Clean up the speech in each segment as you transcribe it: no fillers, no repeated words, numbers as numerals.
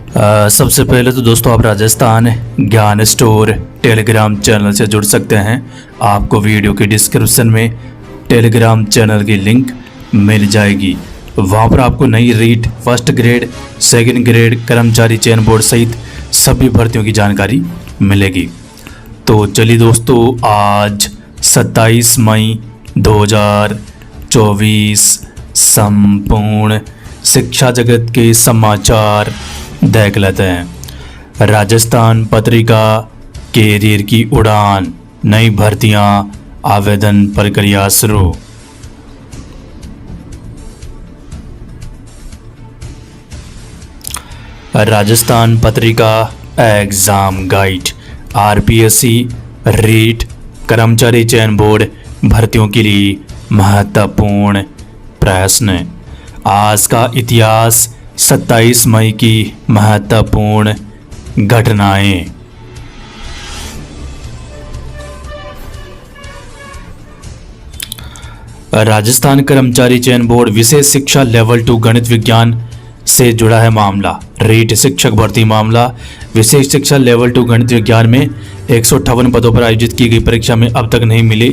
सबसे पहले तो दोस्तों आप राजस्थान ज्ञान स्टोर टेलीग्राम चैनल से जुड़ सकते हैं। आपको वीडियो के डिस्क्रिप्शन में टेलीग्राम चैनल की लिंक मिल जाएगी। वहां पर आपको नई REET, first grade, second grade, कर्मचारी चयन बोर्ड सहित सभी भर्तियों की जानकारी मिलेगी। तो चलिए दोस्तों, आज 27 मई 2024 संपूर्ण शिक्षा जगत के समाचार देख लेते हैं। राजस्थान पत्रिका कैरियर की उड़ान, नई भर्तियां, आवेदन प्रक्रिया शुरू। Rajasthan Patrika exam guide, RPSC REET, कर्मचारी चयन बोर्ड भर्तियों के लिए महत्वपूर्ण प्रश्न। आज का इतिहास, 27 मई की महत्वपूर्ण घटनाएं। राजस्थान कर्मचारी चयन बोर्ड विशेष शिक्षा लेवल 2 गणित विज्ञान से जुड़ा है मामला। रीट शिक्षक भर्ती मामला। विशेष शिक्षा लेवल 2 गणित विज्ञान में 158 पदों पर आयोजित की गई परीक्षा में अब तक नहीं मिले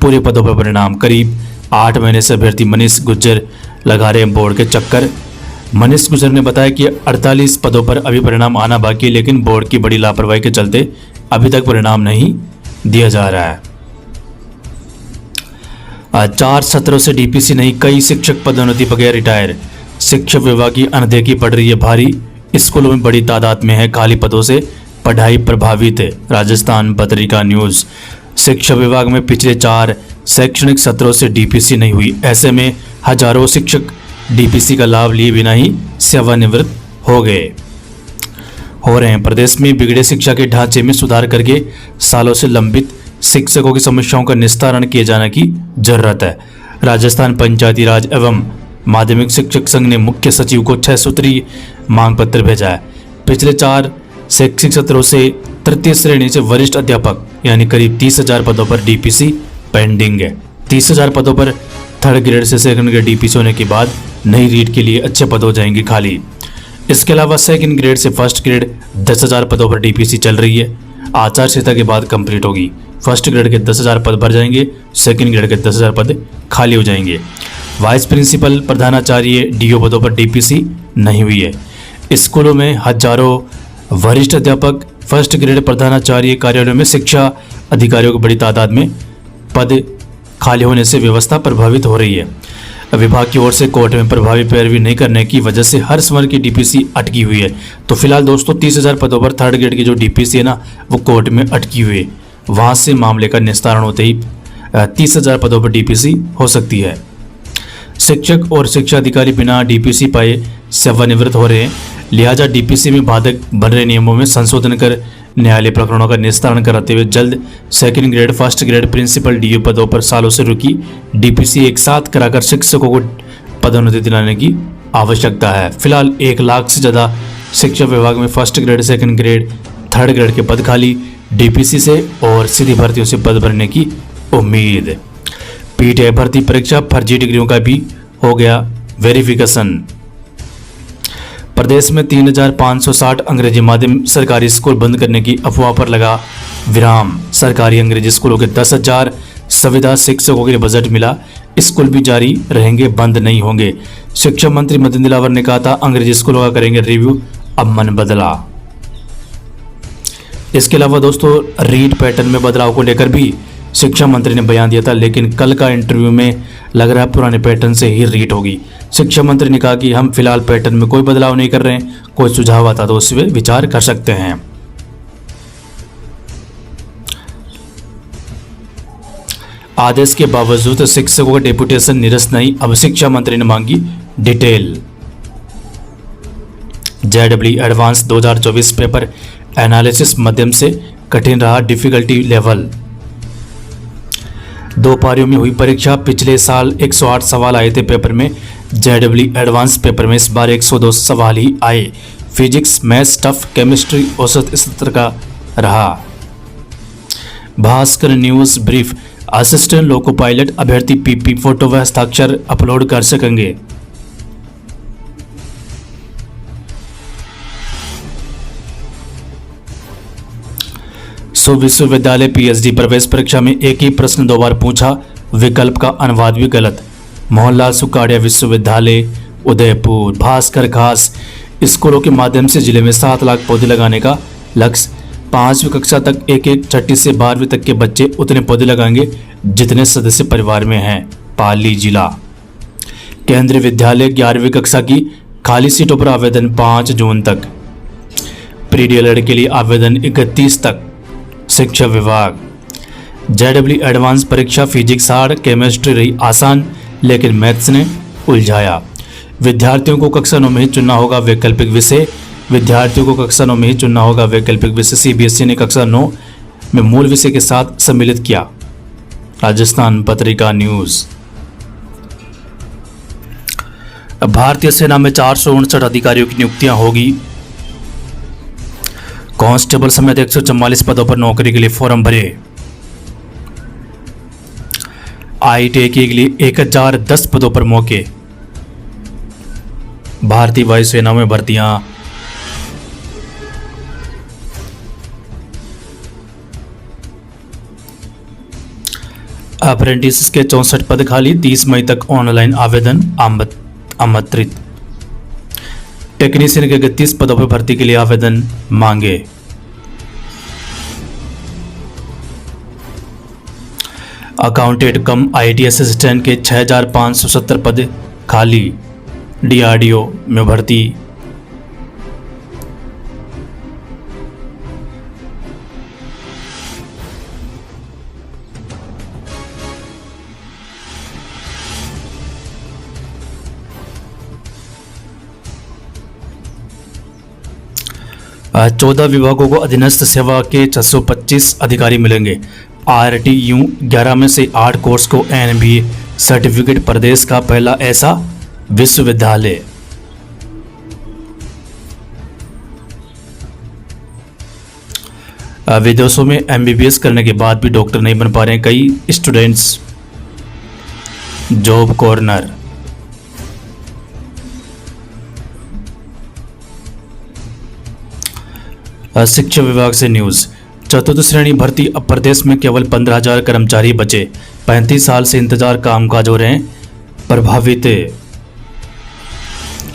पूरे पदों पर परिणाम। करीब 8 महीने से अभ्यर्थी मनीष गुज्जर लगा रहे बोर्ड के चक्कर। मनीष गुज्जर ने बताया कि 48 पदों पर अभी परिणाम आना बाकी है, लेकिन बोर्ड की बड़ी लापरवाही के चलते अभी तक परिणाम नहीं दिया जा रहा है। 4 सत्रों से डीपीसी नहीं, कई शिक्षक पदोन्नति बगैर रिटायर। शिक्षा विभाग की अनदेखी पड़ रही है भारी, स्कूलों में बड़ी तादाद में है खाली पदों से पढ़ाई प्रभावित है। राजस्थान पत्रिका न्यूज, शिक्षा विभाग में पिछले 4 शैक्षणिक सत्रों से डीपीसी नहीं हुई। ऐसे में हजारों शिक्षक डीपीसी का लाभ लिए बिना ही सेवानिवृत्त हो रहे हैं। प्रदेश में बिगड़े शिक्षा के ढांचे में सुधार करके सालों से लंबित शिक्षकों की समस्याओं का निस्तारण किए जाने की जरूरत है। राजस्थान पंचायती राज एवं माध्यमिक शिक्षक संघ ने मुख्य सचिव को 6 सूत्रीय मांग पत्र भेजा है। पिछले 4 शैक्षिक सत्रों से तृतीय श्रेणी से वरिष्ठ अध्यापक यानी करीब 30,000 पदों पर डीपीसी पेंडिंग है। 30,000 पदों पर थर्ड ग्रेड से सेकंड ग्रेड डीपीसी होने के बाद नई रीट के लिए अच्छे पद हो जाएंगे खाली। इसके अलावा सेकंड ग्रेड से फर्स्ट ग्रेड 10,000 पदों पर डीपीसी चल रही है। आचार संहिता के बाद कंप्लीट होगी। फर्स्ट ग्रेड के 10,000 पद भर जाएंगे, सेकंड ग्रेड के 10,000 पद खाली हो जाएंगे। वाइस प्रिंसिपल, प्रधानाचार्य, डीओ पदों पर डीपीसी नहीं हुई है। स्कूलों में हजारों वरिष्ठ अध्यापक, फर्स्ट ग्रेड प्रधानाचार्य, कार्यालयों में शिक्षा अधिकारियों की बड़ी तादाद में पद खाली होने से व्यवस्था प्रभावित हो रही है। विभाग की ओर से कोर्ट में प्रभावी पैरवी नहीं करने की वजह से हर स्वर की डीपीसी अटकी हुई है। तो फिलहाल दोस्तों 30,000 पदों पर थर्ड ग्रेड की जो डीपीसी है ना, वो कोर्ट में अटकी हुई है। वहां से मामले का निस्तारण होते ही 30,000 पदों पर डीपीसी हो सकती है। शिक्षक और शिक्षा अधिकारी बिना डीपीसी पाए सेवानिवृत्त हो रहे हैं, लिहाजा डीपीसी में बाधक बन रहे नियमों में संशोधन कर न्यायालय प्रकरणों का निस्तारण कराते हुए जल्द second grade, first grade, principal, DO पदों पर सालों से रुकी डीपीसी एक साथ कराकर शिक्षकों को पदोन्नति दिलाने की आवश्यकता है। फिलहाल 1 लाख से ज़्यादा शिक्षा विभाग में first grade, second grade, third grade के पद खाली डीपीसी से और सीधी भर्तियों से पद भरने की उम्मीद। पीटीआई भर्ती परीक्षा, फर्जी डिग्रियों का भी हो गया वेरिफिकेशन। प्रदेश में 3,560 अंग्रेजी माध्यम सरकारी स्कूल बंद करने की अफवाह पर लगा विराम। सरकारी अंग्रेजी स्कूलों के 10,000 संविदा शिक्षकों के लिए बजट मिला, स्कूल भी जारी रहेंगे, बंद नहीं होंगे। शिक्षा मंत्री मदन दिलावर ने कहा था अंग्रेजी स्कूलों का करेंगे रिव्यू, अब मन बदला। इसके अलावा दोस्तों रीट पैटर्न में बदलाव को लेकर भी शिक्षा मंत्री ने बयान दिया था, लेकिन कल का इंटरव्यू में लग रहा है पुराने पैटर्न से ही रीट होगी। शिक्षा मंत्री ने कहा कि हम फिलहाल पैटर्न में कोई बदलाव नहीं कर रहे हैं, कोई सुझाव आता तो उस पर विचार कर सकते हैं। आदेश के बावजूद शिक्षकों का डेपुटेशन निरस्त नहीं, अब शिक्षा मंत्री ने मांगी detail. JW advance 2024 paper analysis माध्यम से कठिन रहा, डिफिकल्टी लेवल। 2 पारियों में हुई परीक्षा। पिछले साल 108 सवाल आए थे पेपर में। जेडब्ल्यू एडवांस पेपर में इस बार 102 सवाल ही आए। फिजिक्स, मैथ्स टफ, केमिस्ट्री औसत स्तर का रहा। Bhaskar news brief, assistant loco pilot अभ्यर्थी पीपी फोटो व हस्ताक्षर अपलोड कर सकेंगे। सो विश्वविद्यालय पीएचडी प्रवेश परीक्षा में एक ही प्रश्न 2 बार पूछा, विकल्प का अनुवाद भी गलत। मोहनलाल सुखाड़िया विश्वविद्यालय उदयपुर। भास्कर खास। स्कूलों के माध्यम से जिले में 7 लाख पौधे लगाने का लक्ष्य। 5वीं कक्षा तक एक 6ठी से 12वीं तक के बच्चे उतने पौधे लगाएंगे जितने सदस्य परिवार में हैं। पाली जिला। केंद्रीय विद्यालय 11वीं कक्षा की खाली सीटों पर आवेदन 5 जून तक। प्री डीएलएड के लिए आवेदन 31 तक। शिक्षा विभाग। जेडब्ल्यू एडवांस परीक्षा फिजिक्स हार्ड, केमिस्ट्री रही आसान लेकिन मैथ्स ने उलझाया। विद्यार्थियों को कक्षा 9 में ही चुनना होगा वैकल्पिक विषय। विद्यार्थियों को कक्षा 9 में ही चुनना होगा वैकल्पिक विषय। सीबीएसई ने कक्षा 9 में मूल विषय के साथ सम्मिलित किया। राजस्थान पत्रिका न्यूज। भारतीय सेना में 459 अधिकारियों की नियुक्तियां होगी। कांस्टेबल समेत 144 पदों पर नौकरी के लिए फॉर्म भरे। आईटीआई के लिए 1010 पदों पर मौके। भारतीय वायुसेना में भर्तियां। अप्रेंटिस के 64 पद खाली। 30 मई तक ऑनलाइन आवेदन आमंत्रित। टेक्नीशियन के 31 पदों पर भर्ती के लिए आवेदन मांगे। अकाउंटेंट कम आईटी असिस्टेंट के 6570 पद खाली। डीआरडीओ में भर्ती। आज 14 विभागों को अधीनस्थ सेवा के 625 अधिकारी मिलेंगे। आरटीयू 11 में से 8 कोर्स को एनबीए सर्टिफिकेट। प्रदेश का पहला ऐसा विश्वविद्यालय। विदेशों में एमबीबीएस करने के बाद भी डॉक्टर नहीं बन पा रहे हैं कई स्टूडेंट्स। Job corner. शिक्षा विभाग से न्यूज। चतुर्थ श्रेणी भर्ती। अब प्रदेश में केवल 15,000 कर्मचारी बचे। 35 साल से इंतजार, कामकाज हो रहे हैं प्रभावित।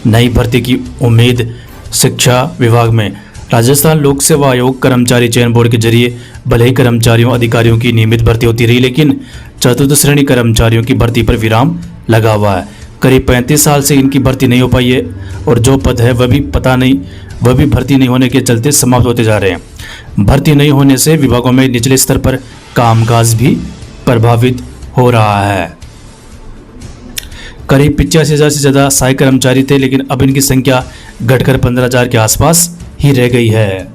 नई भर्ती की उम्मीद शिक्षा विभाग में। राजस्थान लोक सेवा आयोग कर्मचारी चयन बोर्ड के जरिए भले ही कर्मचारियों अधिकारियों की नियमित भर्ती होती रही, लेकिन चतुर्थ श्रेणी कर्मचारियों की भर्ती पर विराम लगा हुआ है। करीब 35 साल से इनकी भर्ती नहीं हो पाई है और जो पद है वह भी भर्ती नहीं होने के चलते समाप्त होते जा रहे हैं। भर्ती नहीं होने से विभागों में निचले स्तर पर कामकाज भी प्रभावित हो रहा है। करीब 85,000 से ज़्यादा सहायक कर्मचारी थे, लेकिन अब इनकी संख्या घटकर 15,000 के आसपास ही रह गई है।